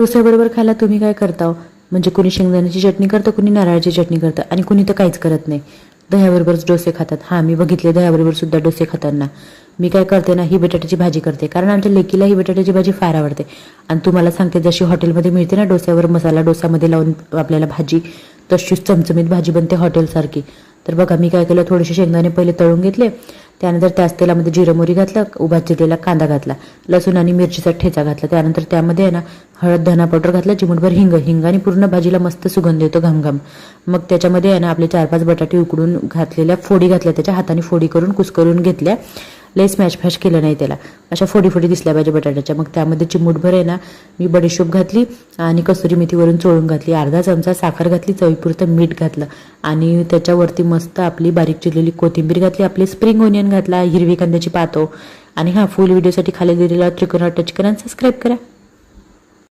डोस्याबरोबर खायला तुम्ही काय करता हो? म्हणजे कुणी शेंगदाण्याची चटणी करतं, कुणी नारळाची चटणी करतं आणि कुणी तर काहीच करत नाही. दह्याबरोबरच डोसे खातात. हां, मी बघितले दह्याबरोबर सुद्धा डोसे खाताना. मी काय करते ना, ही बटाट्याची भाजी करते, कारण आमच्या लेकीला ही बटाट्याची भाजी फार आवडते. आणि तुम्हाला सांगते, जशी हॉटेलमध्ये मिळते ना डोस्यावर मसाला डोसामध्ये लावून आपल्याला भाजी, तशीच चमचमीत भाजी बनते हॉटेलसारखी. तर बघा मी काय केलं, थोडेसे शेंगदाणे पहिले तळून घेतले, त्यानंतर त्याच तेलामध्ये जिरं मोहरी घातलं, उभा चिरलेला कांदा घातला, लसूण आणि मिरचीचा ठेचा घातला, त्यानंतर त्यामध्ये आहे ना हळद धना पावडर घातला, चिमूटभर हिंग आणि पूर्ण भाजीला मस्त सुगंध येतो घमघम. मग त्याच्यामध्ये आहे ना आपले 4-5 बटाटे उकडून घातलेल्या फोडी घातल्या, त्याच्या हाताने फोडी करून कुस्करून घेतल्या. लय स्मॅश फॅश केलं नाही त्याला, अशा फोडी दिसल्या पाहिजे बटाट्याच्या. मग त्यामध्ये चिमूटभर आहे ना मी बडीशोप घातली आणि कसुरी मेथीवरून चोळून घातली, अर्धा चमचा साखर घातली, चवीपुरतं मीठ घातलं आणि त्याच्यावरती मस्त आपली बारीक चिरलेली कोथिंबीर घातली, आपली स्प्रिंग ओनियन घातला, हिरवी कांद्याची पातो आणि फुल व्हिडिओसाठी खाली दिलेला त्रिकोण चिकन सबस्क्राईब करा.